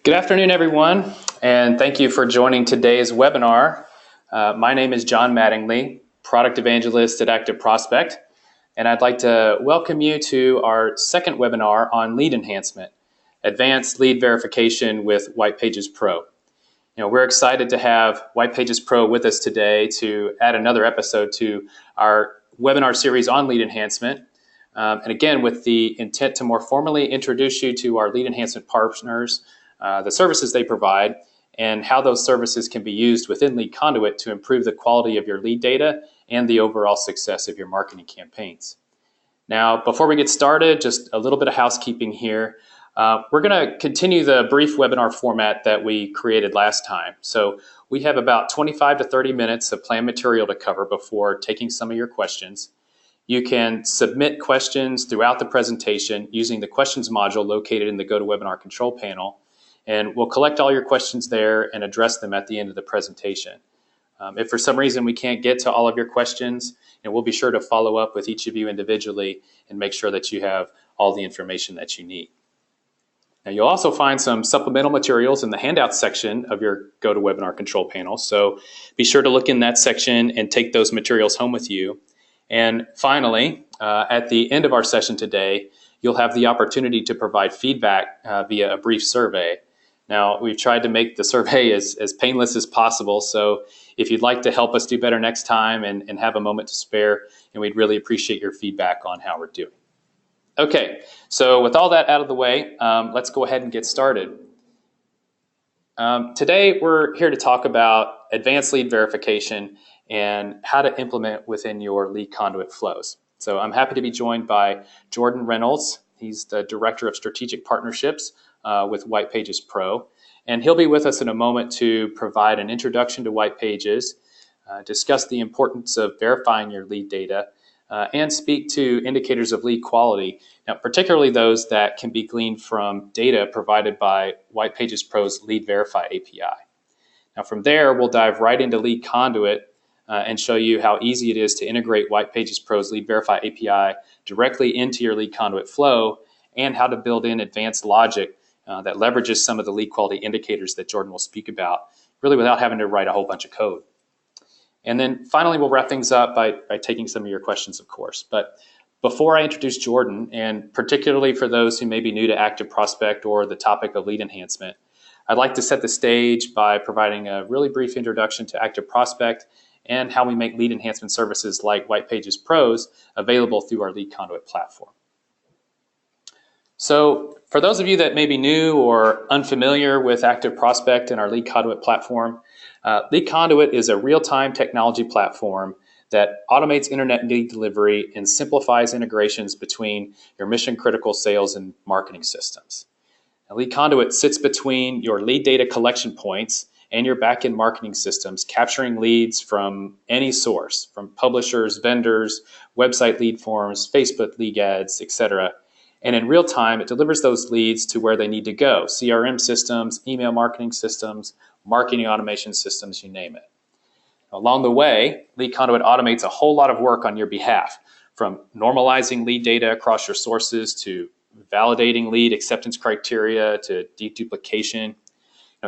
Good afternoon, everyone, and thank you for joining today's webinar. My name is John Mattingly, Product Evangelist at ActiveProspect, and I'd like to welcome you to our second webinar on lead enhancement, Advanced Lead Verification with Whitepages Pro. We're excited to have Whitepages Pro with us today to add another episode to our webinar series on lead enhancement. And again, with the intent to more formally introduce you to our lead enhancement partners, the services they provide, and how those services can be used within LeadConduit to improve the quality of your lead data and the overall success of your marketing campaigns. Now, before we get started, just a little bit of housekeeping here. We're going to continue the brief webinar format that we created last time. So we have about 25 to 30 minutes of planned material to cover before taking some of your questions. You can submit questions throughout the presentation using the questions module located in the GoToWebinar control panel. And we'll collect all your questions there and address them at the end of the presentation. If for some reason we can't get to all of your questions, we'll be sure to follow up with each of you individually and make sure that you have all the information that you need. Now, you'll also find some supplemental materials in the handouts section of your GoToWebinar control panel. So be sure to look in that section and take those materials home with you. And finally, at the end of our session today, you'll have the opportunity to provide feedback via a brief survey. Now, we've tried to make the survey as painless as possible, so if you'd like to help us do better next time and have a moment to spare, and we'd really appreciate your feedback on how we're doing. Okay, so with all that out of the way, let's go ahead and get started. Today, we're here to talk about advanced lead verification and how to implement within your LeadConduit flows. So I'm happy to be joined by Jordan Reynolds. He's the Director of Strategic Partnerships with Whitepages Pro. And he'll be with us in a moment to provide an introduction to Whitepages, discuss the importance of verifying your lead data, and speak to indicators of lead quality, now particularly those that can be gleaned from data provided by Whitepages Pro's Lead Verify API. Now from there, we'll dive right into LeadConduit and show you how easy it is to integrate Whitepages Pro's Lead Verify API directly into your LeadConduit flow, and how to build in advanced logic that leverages some of the lead quality indicators that Jordan will speak about, really without having to write a whole bunch of code. And then finally, we'll wrap things up by taking some of your questions, of course. But before I introduce Jordan, and particularly for those who may be new to ActiveProspect or the topic of lead enhancement, I'd like to set the stage by providing a really brief introduction to ActiveProspect and how we make lead enhancement services like Whitepages Pro's available through our LeadConduit platform. So for those of you that may be new or unfamiliar with ActiveProspect and our LeadConduit platform, LeadConduit is a real-time technology platform that automates internet lead delivery and simplifies integrations between your mission-critical sales and marketing systems. Now, LeadConduit sits between your lead data collection points and your back-end marketing systems, capturing leads from any source, from publishers, vendors, website lead forms, Facebook lead ads, etc. And in real time, it delivers those leads to where they need to go: CRM systems, email marketing systems, marketing automation systems, you name it. Along the way, LeadConduit automates a whole lot of work on your behalf, from normalizing lead data across your sources to validating lead acceptance criteria to deduplication.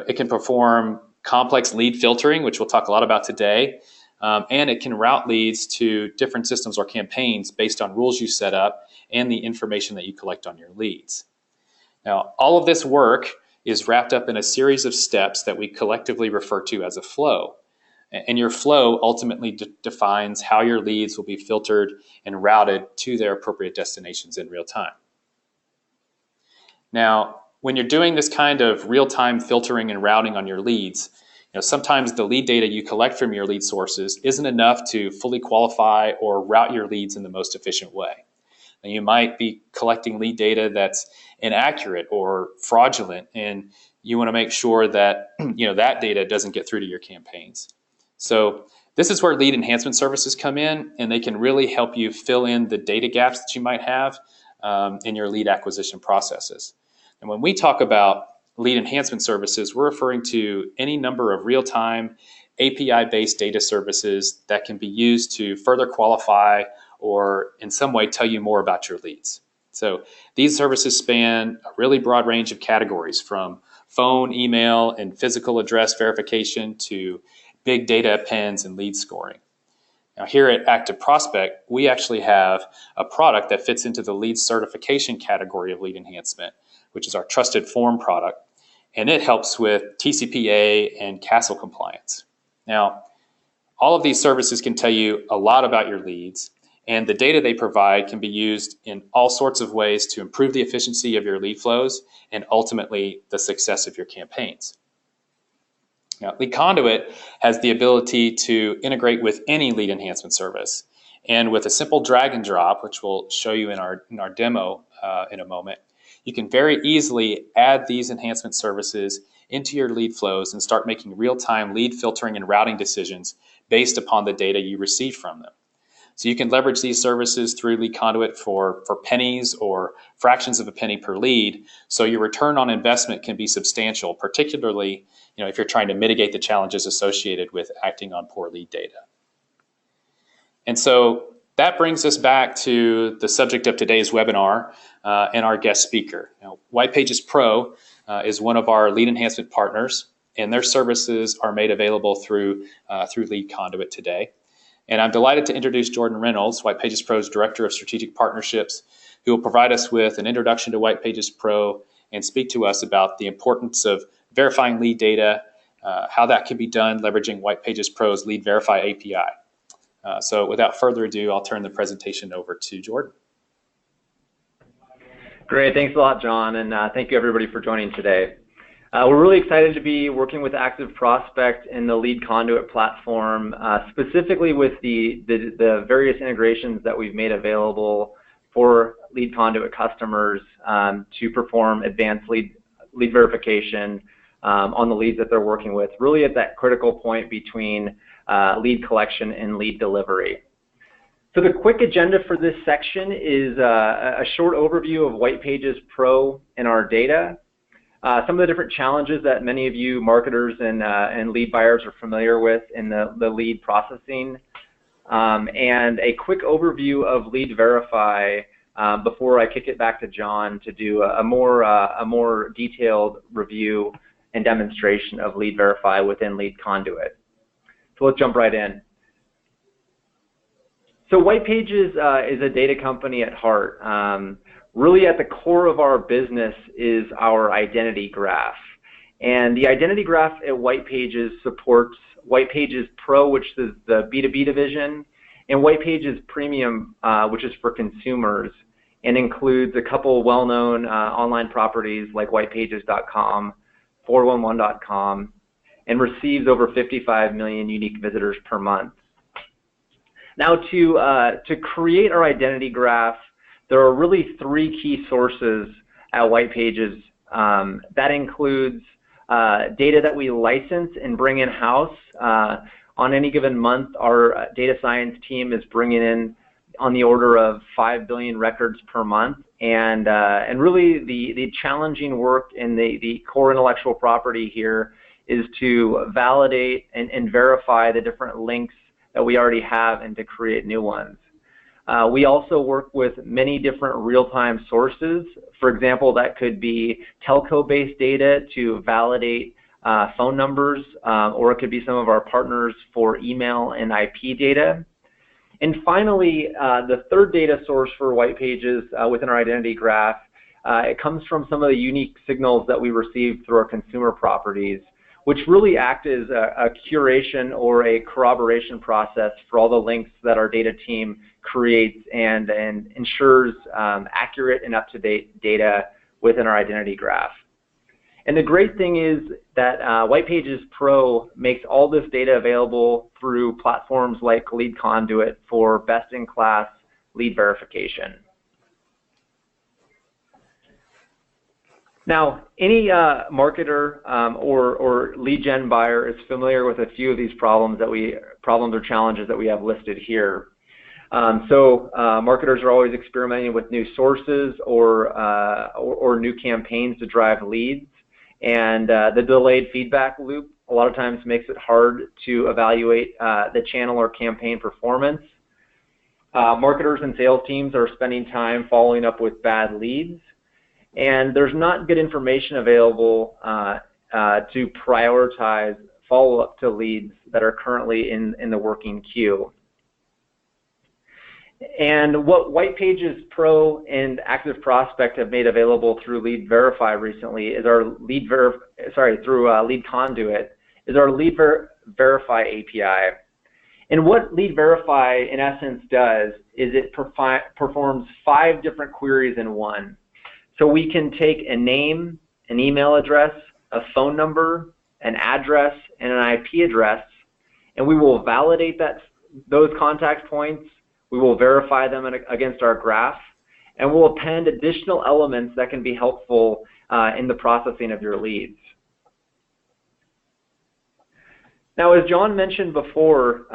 It can perform complex lead filtering, which we'll talk a lot about today, and it can route leads to different systems or campaigns based on rules you set up and the information that you collect on your leads. Now, all of this work is wrapped up in a series of steps that we collectively refer to as a flow. And your flow ultimately defines how your leads will be filtered and routed to their appropriate destinations in real time. Now, when you're doing this kind of real-time filtering and routing on your leads, sometimes the lead data you collect from your lead sources isn't enough to fully qualify or route your leads in the most efficient way. Now, you might be collecting lead data that's inaccurate or fraudulent, and you want to make sure that that data doesn't get through to your campaigns. So this is where lead enhancement services come in, and they can really help you fill in the data gaps that you might have in your lead acquisition processes. And when we talk about lead enhancement services, we're referring to any number of real-time API-based data services that can be used to further qualify or in some way tell you more about your leads. So these services span a really broad range of categories, from phone, email, and physical address verification to big data appends and lead scoring. Now here at ActiveProspect, we actually have a product that fits into the lead certification category of lead enhancement, which is our trusted form product, and it helps with TCPA and CASL compliance. Now, all of these services can tell you a lot about your leads, and the data they provide can be used in all sorts of ways to improve the efficiency of your lead flows and ultimately the success of your campaigns. Now, LeadConduit has the ability to integrate with any lead enhancement service. And with a simple drag and drop, which we'll show you in our demo in a moment, you can very easily add these enhancement services into your lead flows and start making real-time lead filtering and routing decisions based upon the data you receive from them. So you can leverage these services through LeadConduit for pennies or fractions of a penny per lead, so your return on investment can be substantial, particularly if you're trying to mitigate the challenges associated with acting on poor lead data. And so that brings us back to the subject of today's webinar and our guest speaker. Now, Whitepages Pro is one of our lead enhancement partners, and their services are made available through LeadConduit today. And I'm delighted to introduce Jordan Reynolds, Whitepages Pro's Director of Strategic Partnerships, who will provide us with an introduction to Whitepages Pro and speak to us about the importance of verifying lead data, how that can be done leveraging Whitepages Pro's Lead Verify API. So without further ado, I'll turn the presentation over to Jordan. Great, thanks a lot, John, and thank you everybody for joining today. We're really excited to be working with ActiveProspect in the LeadConduit platform, specifically with the various integrations that we've made available for LeadConduit customers to perform advanced lead verification on the leads that they're working with, really at that critical point between lead collection and lead delivery. So the quick agenda for this section is a short overview of Whitepages Pro and our data, some of the different challenges that many of you marketers and lead buyers are familiar with in the lead processing, and a quick overview of Lead Verify before I kick it back to John to do a more detailed review and demonstration of Lead Verify within LeadConduit. So let's jump right in. So Whitepages is a data company at heart. Really at the core of our business is our identity graph. And the identity graph at Whitepages supports Whitepages Pro, which is the B2B division, and Whitepages Premium, which is for consumers, and includes a couple well-known online properties like whitepages.com, 411.com, and receives over 55 million unique visitors per month. Now, to create our identity graph, there are really three key sources at Whitepages. That includes data that we license and bring in-house. On any given month, our data science team is bringing in on the order of 5 billion records per month. And really the challenging work in the core intellectual property here is to validate and verify the different links that we already have and to create new ones. We also work with many different real-time sources. For example, that could be telco-based data to validate phone numbers, or it could be some of our partners for email and IP data. And finally, the third data source for Whitepages within our identity graph, it comes from some of the unique signals that we receive through our consumer properties, which really act as a curation or a corroboration process for all the links that our data team creates and ensures accurate and up-to-date data within our identity graph. And the great thing is that Whitepages Pro makes all this data available through platforms like LeadConduit for best-in-class lead verification. Now, any marketer or lead gen buyer is familiar with a few of these problems or challenges that we have listed here. So marketers are always experimenting with new sources or new campaigns to drive leads, and the delayed feedback loop a lot of times makes it hard to evaluate the channel or campaign performance. Marketers and sales teams are spending time following up with bad leads. and there's not good information available to prioritize follow-up to leads that are currently in the working queue. And what Whitepages Pro and ActiveProspect have made available through LeadVerify recently is our LeadConduit is our LeadVerify API. And what LeadVerify in essence does is it performs 5 different queries in one. So we can take a name, an email address, a phone number, an address, and an IP address, and we will validate those contact points. We will verify them against our graph, and we'll append additional elements that can be helpful in the processing of your leads. Now, as John mentioned before,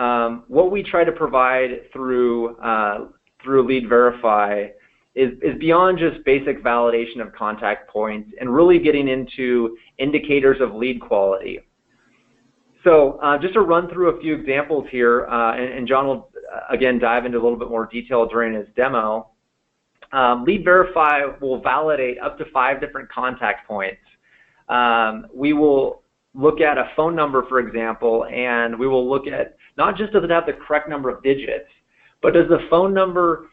what we try to provide through LeadVerify is beyond just basic validation of contact points and really getting into indicators of lead quality. So just to run through a few examples here, and John will again dive into a little bit more detail during his demo. LeadVerify will validate up to 5 different contact points. We will look at a phone number, for example, and we will look at not just does it have the correct number of digits, but does the phone number,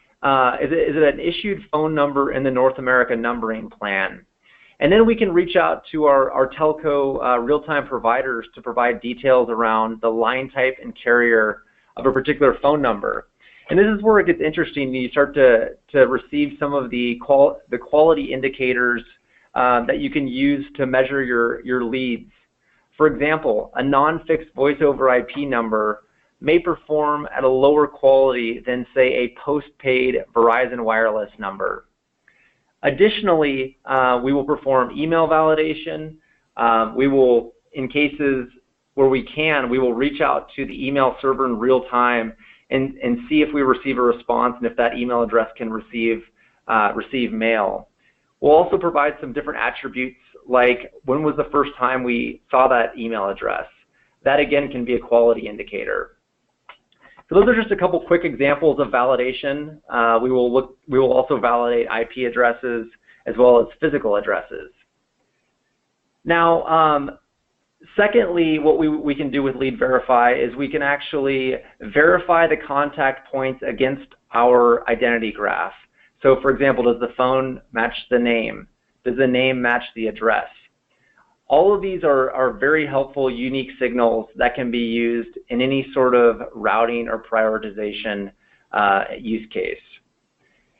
is it an issued phone number in the North America numbering plan? And then we can reach out to our telco real-time providers to provide details around the line type and carrier of a particular phone number. And this is where it gets interesting. You start to receive some of the quality indicators that you can use to measure your leads. For example, a non-fixed voice over IP number may perform at a lower quality than, say, a postpaid Verizon wireless number. Additionally, we will perform email validation. We will, in cases where we can, we will reach out to the email server in real time and see if we receive a response and if that email address can receive mail. We'll also provide some different attributes like when was the first time we saw that email address. That again can be a quality indicator. So those are just a couple quick examples of validation. We will also validate IP addresses as well as physical addresses. Now, secondly, what we can do with LeadVerify is we can actually verify the contact points against our identity graph. So for example, does the phone match the name? Does the name match the address? All of these are very helpful, unique signals that can be used in any sort of routing or prioritization use case.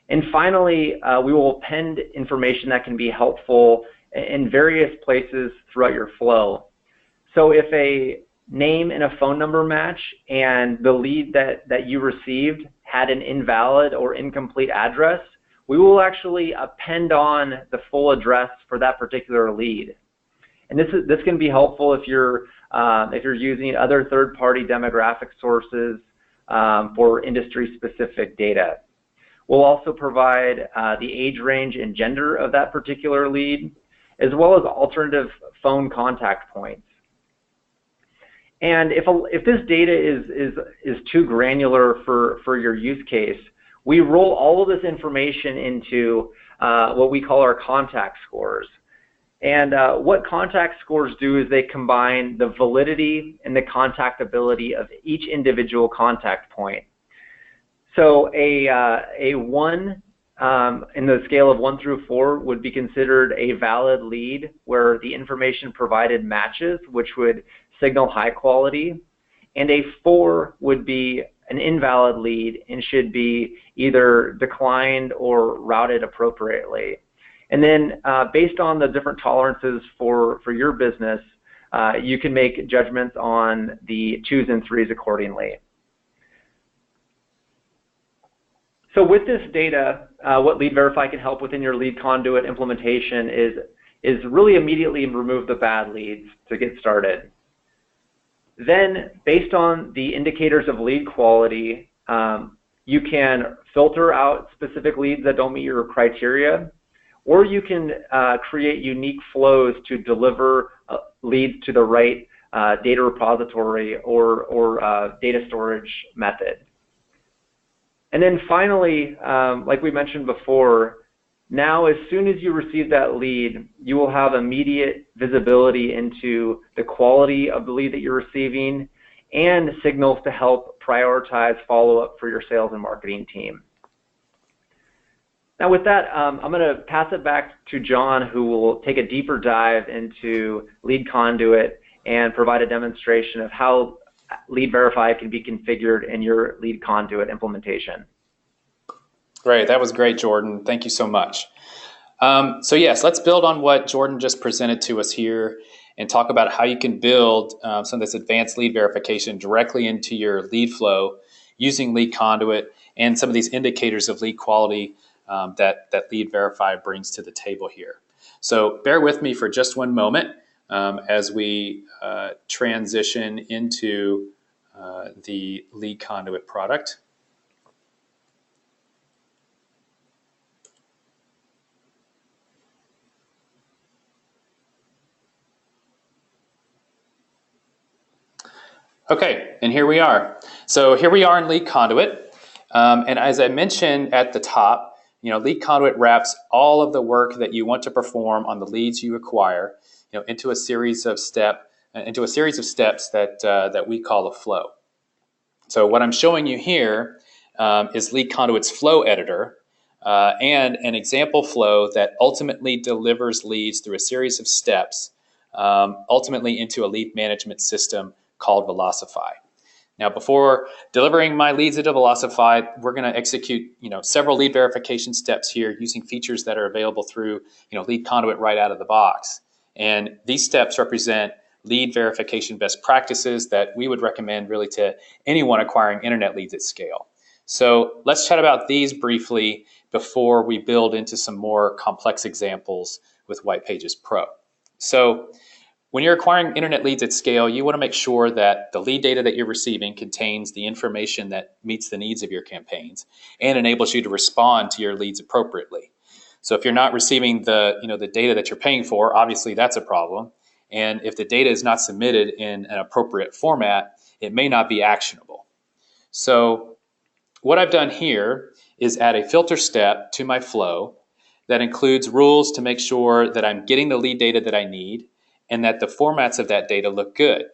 And finally, we will append information that can be helpful in various places throughout your flow. So if a name and a phone number match and the lead that you received had an invalid or incomplete address, we will actually append on the full address for that particular lead. And this can be helpful if you're using other third-party demographic sources for industry-specific data. We'll also provide the age range and gender of that particular lead, as well as alternative phone contact points. And if this data is too granular for your use case, we roll all of this information into what we call our contact scores. And what contact scores do is they combine the validity and the contactability of each individual contact point. So a 1 in the scale of 1 through 4 would be considered a valid lead where the information provided matches, which would signal high quality. And a 4 would be an invalid lead and should be either declined or routed appropriately. And then based on the different tolerances for your business, you can make judgments on the 2s and 3s accordingly. So with this data, what LeadVerify can help within your LeadConduit implementation is really immediately remove the bad leads to get started. Then, based on the indicators of lead quality, you can filter out specific leads that don't meet your criteria, or you can create unique flows to deliver leads to the right data repository or data storage method. And then finally, like we mentioned before, Now, as soon as you receive that lead, you will have immediate visibility into the quality of the lead that you're receiving and signals to help prioritize follow-up for your sales and marketing team. Now with that, I'm going to pass it back to John, who will take a deeper dive into LeadConduit and provide a demonstration of how Lead Verify can be configured in your LeadConduit implementation. Great, that was great, Jordan. Thank you so much. So yes, let's build on what Jordan just presented to us here and talk about how you can build some of this advanced lead verification directly into your lead flow using LeadConduit and some of these indicators of lead quality that Lead Verify brings to the table here. So bear with me for just one moment as we transition into the LeadConduit product. Okay, and here we are. So here we are in LeadConduit. And as I mentioned at the top, LeadConduit wraps all of the work that you want to perform on the leads you acquire, into a series of steps that we call a flow. So what I'm showing you here is LeadConduit's flow editor and an example flow that ultimately delivers leads through a series of steps, ultimately into a lead management system called Velocify. Now, before delivering my leads into Velocify, we're going to execute, several lead verification steps here using features that are available through, LeadConduit right out of the box. And these steps represent lead verification best practices that we would recommend really to anyone acquiring internet leads at scale. So let's chat about these briefly before we build into some more complex examples with Whitepages Pro. So when you're acquiring internet leads at scale, you want to make sure that the lead data that you're receiving contains the information that meets the needs of your campaigns and enables you to respond to your leads appropriately. So if you're not receiving the data that you're paying for, obviously that's a problem. And if the data is not submitted in an appropriate format, it may not be actionable. So what I've done here is add a filter step to my flow that includes rules to make sure that I'm getting the lead data that I need and that the formats of that data look good.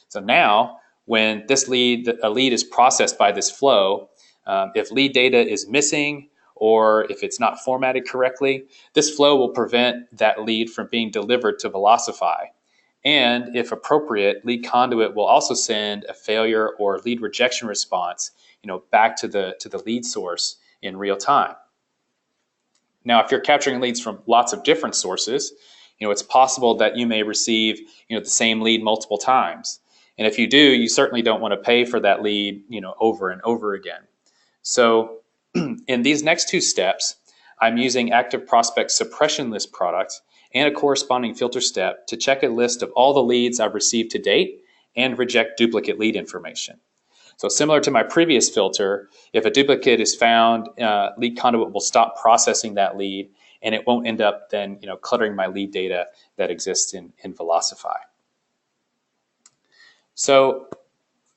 So now, when a lead is processed by this flow, if lead data is missing or if it's not formatted correctly, this flow will prevent that lead from being delivered to Velocify. And if appropriate, LeadConduit will also send a failure or lead rejection response, back to the lead source in real time. Now, if you're capturing leads from lots of different sources, it's possible that you may receive, the same lead multiple times. And if you do, you certainly don't want to pay for that lead, over and over again. So in these next two steps, I'm using ActiveProspect suppression list product and a corresponding filter step to check a list of all the leads I've received to date and reject duplicate lead information. So similar to my previous filter, if a duplicate is found, LeadConduit will stop processing that lead and it won't end up then cluttering my lead data that exists in Velocify. So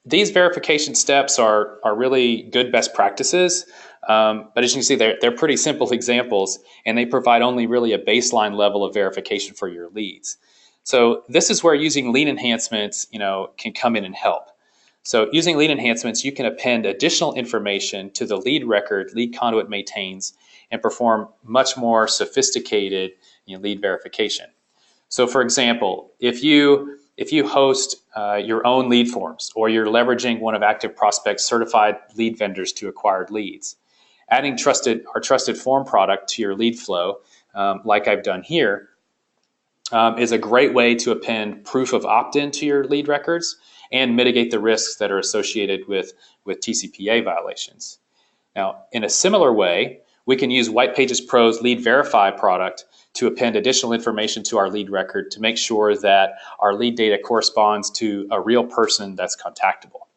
these verification steps are really good best practices, but as you can see, they're pretty simple examples, and they provide only really a baseline level of verification for your leads. So this is where using lead enhancements can come in and help. So using lead enhancements, you can append additional information to the lead record LeadConduit maintains and perform much more sophisticated lead verification. So for example, if you host your own lead forms, or you're leveraging one of ActiveProspect's certified lead vendors to acquired leads, adding our trusted form product to your lead flow, like I've done here, is a great way to append proof of opt-in to your lead records and mitigate the risks that are associated with TCPA violations. Now, in a similar way, we can use Whitepages Pro's Lead Verify product to append additional information to our lead record to make sure that our lead data corresponds to a real person that's contactable.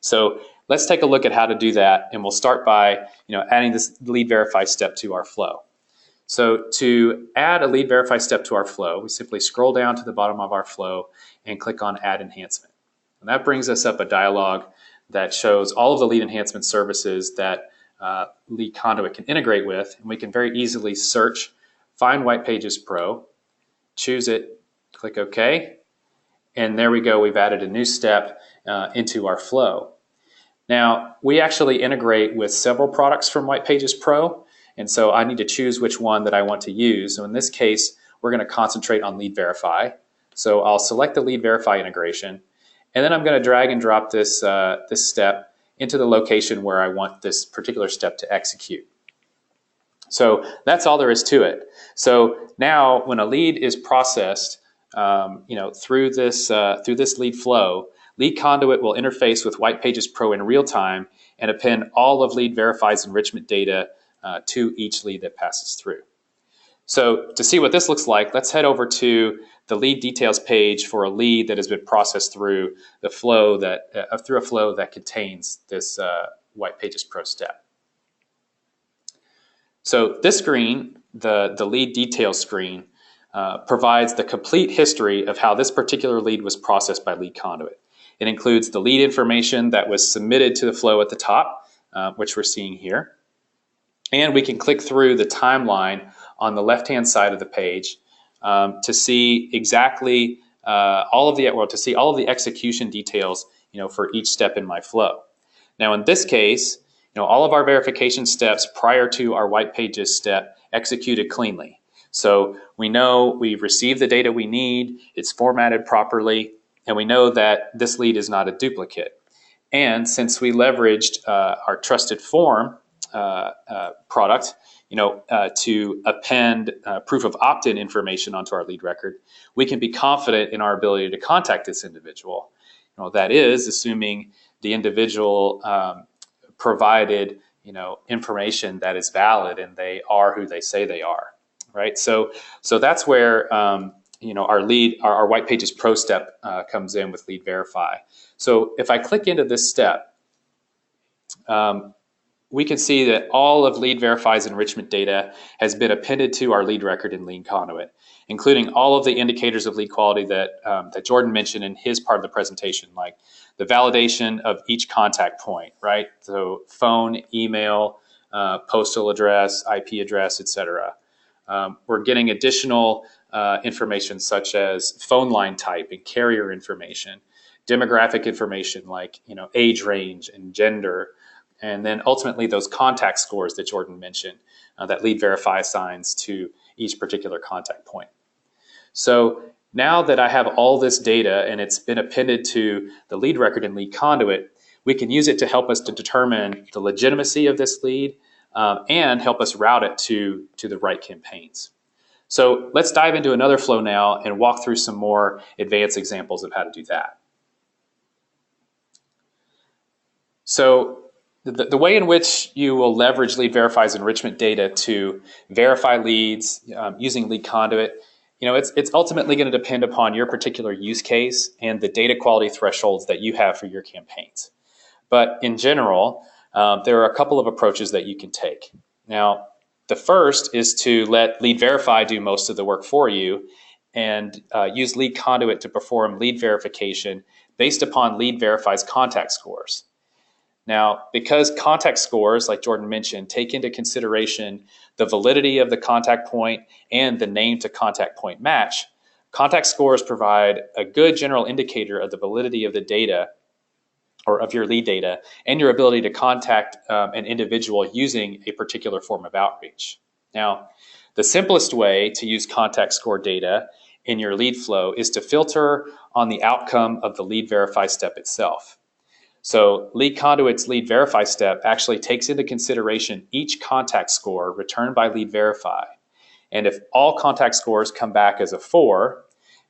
So let's take a look at how to do that, and we'll start by adding this Lead Verify step to our flow. So to add a Lead Verify step to our flow, we simply scroll down to the bottom of our flow and click on Add Enhancement. And that brings us up a dialog that shows all of the lead enhancement services that LeadConduit can integrate with, and we can very easily search, find Whitepages Pro, choose it, click OK, and there we go. We've added a new step into our flow. Now, we actually integrate with several products from Whitepages Pro, and so I need to choose which one that I want to use. So in this case, we're going to concentrate on Lead Verify. So I'll select the Lead Verify integration, and then I'm going to drag and drop this, this step into the location where I want this particular step to execute. So that's all there is to it. So now when a lead is processed through this lead flow, LeadConduit will interface with Whitepages Pro in real time and append all of Lead Verify's enrichment data to each lead that passes through. So to see what this looks like, let's head over to the lead details page for a lead that has been processed through the flow through a flow that contains this Whitepages Pro step. So this screen, the lead details screen, provides the complete history of how this particular lead was processed by LeadConduit. It includes the lead information that was submitted to the flow at the top, which we're seeing here. And we can click through the timeline on the left-hand side of the page to see exactly all of the execution details, for each step in my flow. Now, in this case, all of our verification steps prior to our Whitepages step executed cleanly. So we know we've received the data we need, it's formatted properly, and we know that this lead is not a duplicate. And since we leveraged our trusted form product, to append proof of opt-in information onto our lead record, we can be confident in our ability to contact this individual. That is, assuming the individual provided, information that is valid and they are who they say they are, right? So that's where our Whitepages Pro step comes in with Lead Verify. So if I click into this step, we can see that all of Lead Verify's enrichment data has been appended to our lead record in LeadConduit, including all of the indicators of lead quality that Jordan mentioned in his part of the presentation, like the validation of each contact point, right? So phone, email, postal address, IP address, etc. We're getting additional information such as phone line type and carrier information, demographic information like age range and gender, and then ultimately those contact scores that Jordan mentioned that Lead Verify assigns to each particular contact point. So now that I have all this data and it's been appended to the lead record in LeadConduit, we can use it to help us to determine the legitimacy of this lead and help us route it to the right campaigns. So let's dive into another flow now and walk through some more advanced examples of how to do that. So the way in which you will leverage Lead Verify's enrichment data to verify leads using LeadConduit, it's ultimately going to depend upon your particular use case and the data quality thresholds that you have for your campaigns. But in general, there are a couple of approaches that you can take. Now, the first is to let Lead Verify do most of the work for you and use LeadConduit to perform lead verification based upon Lead Verify's contact scores. Now, because contact scores, like Jordan mentioned, take into consideration the validity of the contact point and the name to contact point match, contact scores provide a good general indicator of the validity of the data or of your lead data and your ability to contact an individual using a particular form of outreach. Now, the simplest way to use contact score data in your lead flow is to filter on the outcome of the Lead Verify step itself. So LeadConduit's Lead Verify step actually takes into consideration each contact score returned by Lead Verify. And if all contact scores come back as a 4,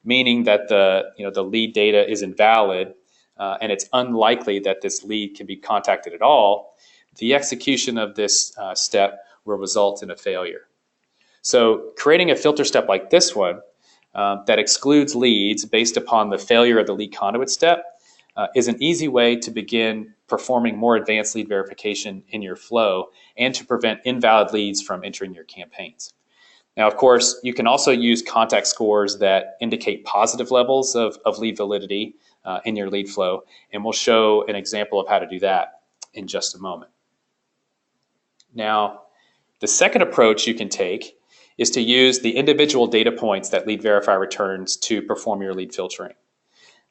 meaning that the lead data is invalid and it's unlikely that this lead can be contacted at all, the execution of this step will result in a failure. So creating a filter step like this one that excludes leads based upon the failure of the LeadConduit step is an easy way to begin performing more advanced lead verification in your flow and to prevent invalid leads from entering your campaigns. Now, of course, you can also use contact scores that indicate positive levels of lead validity in your lead flow, and we'll show an example of how to do that in just a moment. Now, the second approach you can take is to use the individual data points that LeadVerify returns to perform your lead filtering.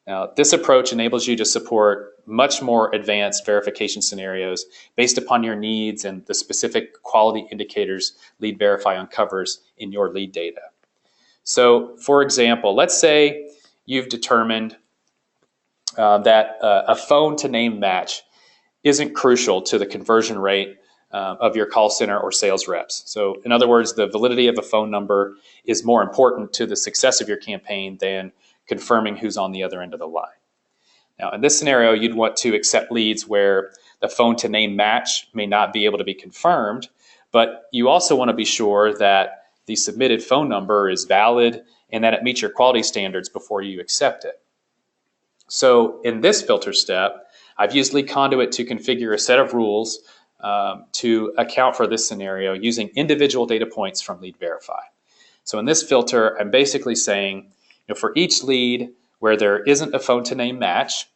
Now, this approach enables you to support much more advanced verification scenarios based upon your needs and the specific quality indicators LeadVerify uncovers in your lead data. So, for example, let's say you've determined that a phone to name match isn't crucial to the conversion rate of your call center or sales reps. So in other words, the validity of a phone number is more important to the success of your campaign than confirming who's on the other end of the line. Now, in this scenario, you'd want to accept leads where the phone to name match may not be able to be confirmed, but you also want to be sure that the submitted phone number is valid and that it meets your quality standards before you accept it. So in this filter step, I've used LeadConduit to configure a set of rules to account for this scenario using individual data points from LeadVerify. So in this filter, I'm basically saying, for each lead where there isn't a phone to name match,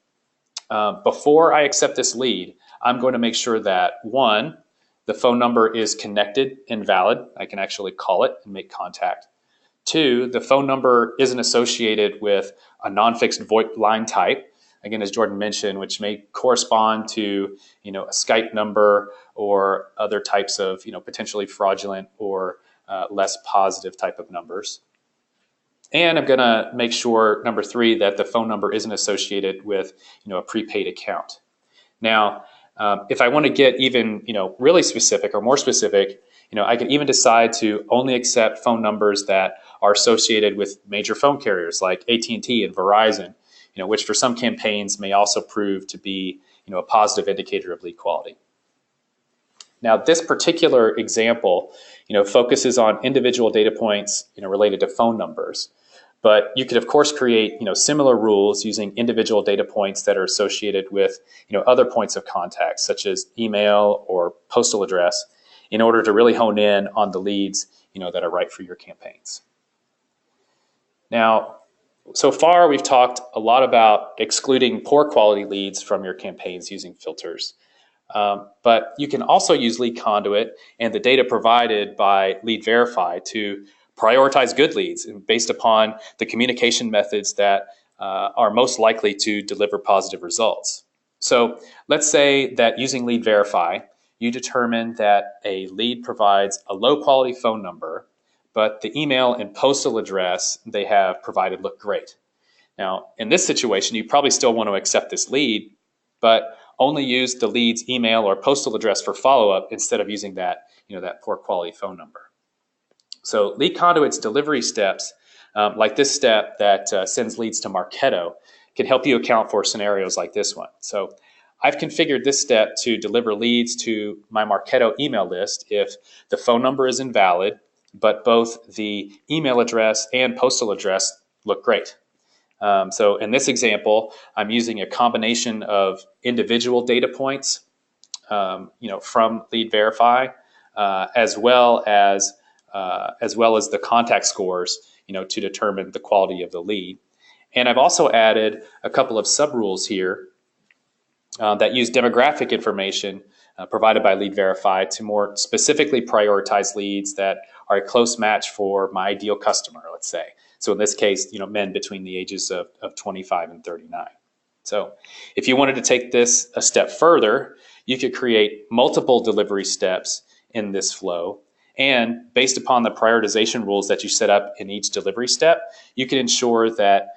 before I accept this lead, I'm going to make sure that, one, the phone number is connected and valid. I can actually call it and make contact. Two, the phone number isn't associated with a non-fixed VoIP line type, again, as Jordan mentioned, which may correspond to a Skype number or other types of potentially fraudulent or less positive type of numbers. And I'm going to make sure, number three, that the phone number isn't associated with a prepaid account. Now, if I want to get even really specific or more specific, I can even decide to only accept phone numbers that are associated with major phone carriers like AT&T and Verizon, which for some campaigns may also prove to be a positive indicator of lead quality. Now, this particular example, focuses on individual data points, related to phone numbers. But you could, of course, create, similar rules using individual data points that are associated with, other points of contact, such as email or postal address, in order to really hone in on the leads, that are right for your campaigns. Now, so far, we've talked a lot about excluding poor quality leads from your campaigns using filters. But you can also use LeadConduit and the data provided by LeadVerify to prioritize good leads based upon the communication methods that are most likely to deliver positive results. So let's say that using LeadVerify, you determine that a lead provides a low quality phone number, but the email and postal address they have provided look great. Now, in this situation, you probably still want to accept this lead, but only use the lead's email or postal address for follow-up instead of using that, that poor quality phone number. So LeadConduit's delivery steps, like this step that sends leads to Marketo, can help you account for scenarios like this one. So I've configured this step to deliver leads to my Marketo email list if the phone number is invalid, but both the email address and postal address look great. So in this example, I'm using a combination of individual data points, from LeadVerify, as well as the contact scores, to determine the quality of the lead. And I've also added a couple of sub-rules here that use demographic information provided by LeadVerify to more specifically prioritize leads that are a close match for my ideal customer, let's say. So in this case, men between the ages of 25 and 39. So if you wanted to take this a step further, you could create multiple delivery steps in this flow. And based upon the prioritization rules that you set up in each delivery step, you can ensure that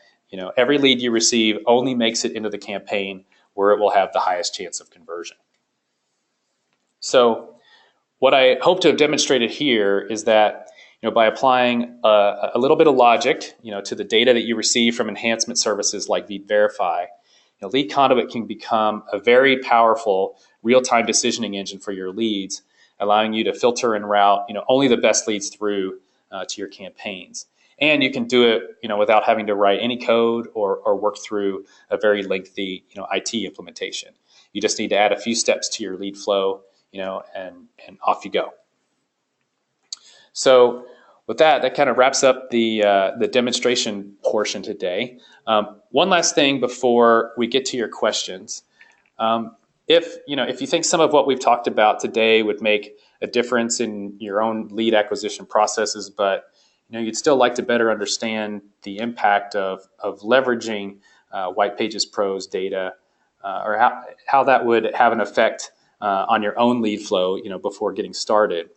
every lead you receive only makes it into the campaign where it will have the highest chance of conversion. So what I hope to have demonstrated here is that by applying a little bit of logic to the data that you receive from enhancement services like LeadVerify, LeadConduit can become a very powerful real-time decisioning engine for your leads, allowing you to filter and route only the best leads through to your campaigns. And you can do it without having to write any code or work through a very lengthy IT implementation. You just need to add a few steps to your lead flow, and off you go. So with that kind of wraps up the demonstration portion today. One last thing before we get to your questions. If you think some of what we've talked about today would make a difference in your own lead acquisition processes, but you'd still like to better understand the impact of leveraging Whitepages Pro's data, or how that would have an effect on your own lead flow, before getting started.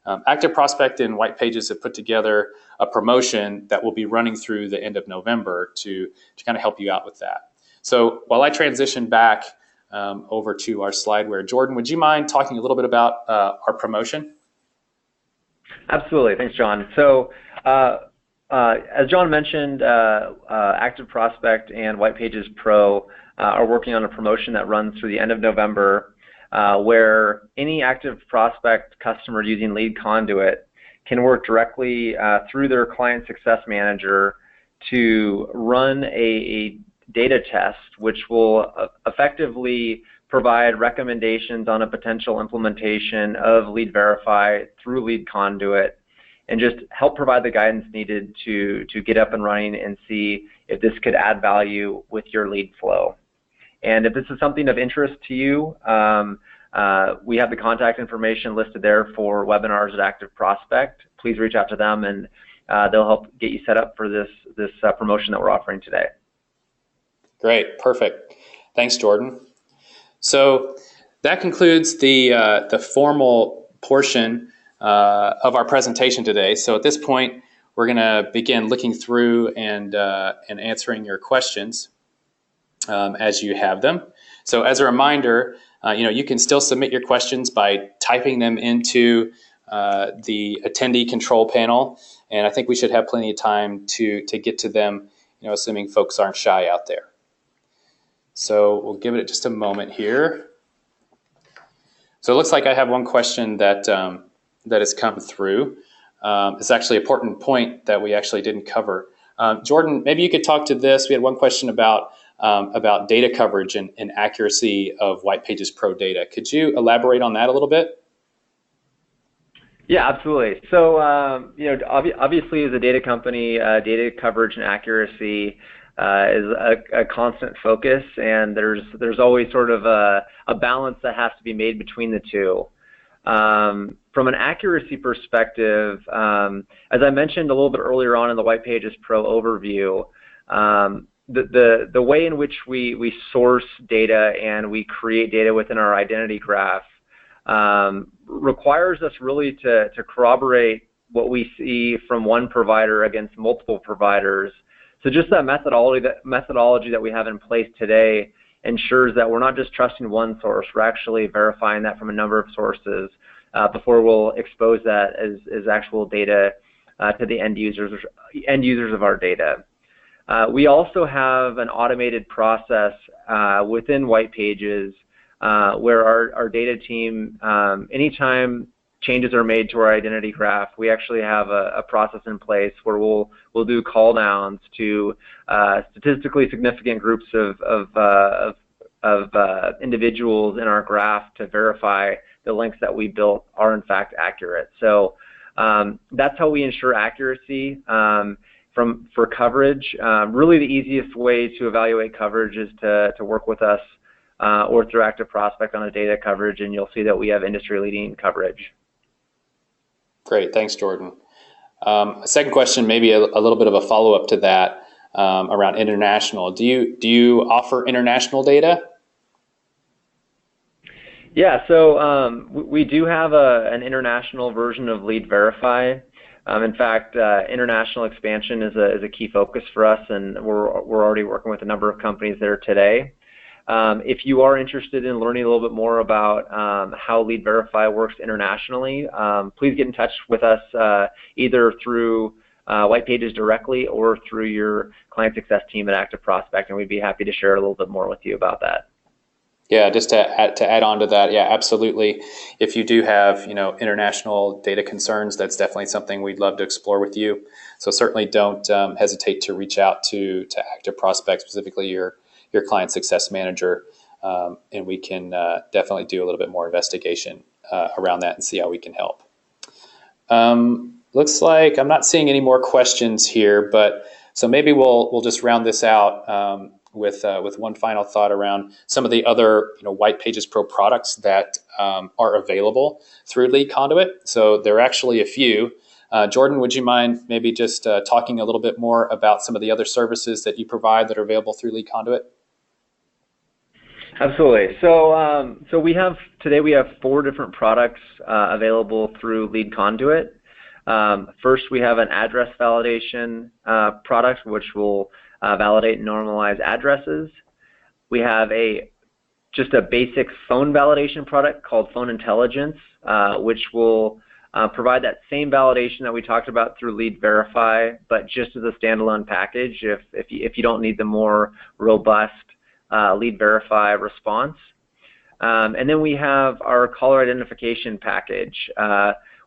ActiveProspect and Whitepages have put together a promotion that will be running through the end of November to kind of help you out with that. So while I transition back over to our slideware, Jordan, would you mind talking a little bit about our promotion? Absolutely. Thanks, John. So as John mentioned, ActiveProspect and Whitepages Pro are working on a promotion that runs through the end of November, where any ActiveProspect customer using LeadConduit can work directly through their client success manager to run a data test, which will effectively provide recommendations on a potential implementation of LeadVerify through LeadConduit, and just help provide the guidance needed to get up and running and see if this could add value with your lead flow. And if this is something of interest to you, we have the contact information listed there for webinars at ActiveProspect. Please reach out to them, and they'll help get you set up for this promotion that we're offering today. Great, perfect. Thanks, Jordan. So that concludes the formal portion of our presentation today. So at this point, we're going to begin looking through and answering your questions as you have them. So as a reminder, you can still submit your questions by typing them into the attendee control panel, and I think we should have plenty of time to get to them, assuming folks aren't shy out there. So we'll give it just a moment here. So it looks like I have one question that has come through. It's actually an important point that we actually didn't cover. Jordan, maybe you could talk to this. We had one question about data coverage and accuracy of Whitepages Pro data. Could you elaborate on that a little bit? Yeah, absolutely. So, obviously, as a data company, data coverage and accuracy is a constant focus, and there's always sort of a balance that has to be made between the two. From an accuracy perspective, as I mentioned a little bit earlier on in the Whitepages Pro overview, the way in which we source data and we create data within our identity graph requires us really to corroborate what we see from one provider against multiple providers. So just that methodology that we have in place today ensures that we're not just trusting one source, we're actually verifying that from a number of sources before we'll expose that as actual data to the end users of our data. We also have an automated process within Whitepages where our data team, anytime changes are made to our identity graph, we actually have a process in place where we'll do call downs to statistically significant groups of individuals in our graph to verify the links that we built are in fact accurate. So that's how we ensure accuracy. For coverage, really the easiest way to evaluate coverage is to work with us or through ActiveProspect on a data coverage, and you'll see that we have industry-leading coverage. Great, thanks, Jordan. A second question, maybe a little bit of a follow-up to that around international. Do you offer international data? Yeah, so we do have an international version of LeadVerify. In fact, international expansion is a key focus for us, and we're already working with a number of companies there today. If you are interested in learning a little bit more about how LeadVerify works internationally, please get in touch with us either through Whitepages directly or through your client success team at ActiveProspect, and we'd be happy to share a little bit more with you about that. Yeah, just to add on to that, yeah, absolutely. If you do have international data concerns, that's definitely something we'd love to explore with you. So certainly don't hesitate to reach out to ActiveProspect, specifically your client success manager, and we can definitely do a little bit more investigation around that and see how we can help. Looks like I'm not seeing any more questions here, but so maybe we'll just round this out. with one final thought around some of the other Whitepages Pro products that are available through LeadConduit. So there are actually a few. Jordan, would you mind maybe just talking a little bit more about some of the other services that you provide that are available through LeadConduit? Absolutely. So we have 4 different products available through LeadConduit. First, we have an address validation product, which will validate and normalize addresses. We have just a basic phone validation product called Phone Intelligence, which will provide that same validation that we talked about through Lead Verify, but just as a standalone package if you don't need the more robust Lead Verify response. And then we have our caller identification package,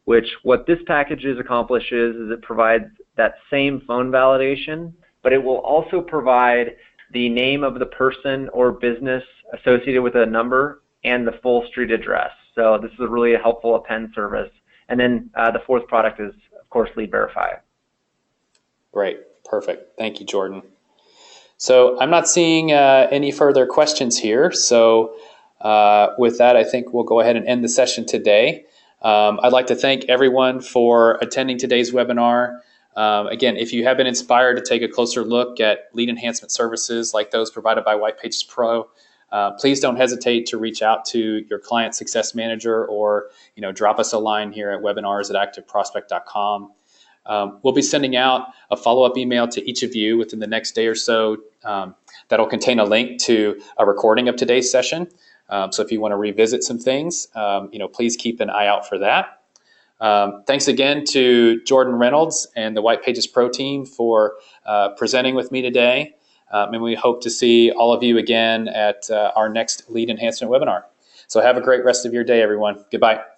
which what this package accomplishes is it provides that same phone validation, but it will also provide the name of the person or business associated with a number and the full street address. So this is a really helpful append service. And then the 4th product is, of course, Lead Verify. Great. Perfect. Thank you, Jordan. So I'm not seeing any further questions here. So with that, I think we'll go ahead and end the session today. I'd like to thank everyone for attending today's webinar. Again, if you have been inspired to take a closer look at lead enhancement services like those provided by Whitepages Pro, please don't hesitate to reach out to your client success manager or drop us a line here at webinars@activeprospect.com. We'll be sending out a follow-up email to each of you within the next day or so that'll contain a link to a recording of today's session. So if you want to revisit some things, please keep an eye out for that. Thanks again to Jordan Reynolds and the Whitepages Pro team for presenting with me today. And we hope to see all of you again at our next lead enhancement webinar. So have a great rest of your day, everyone. Goodbye.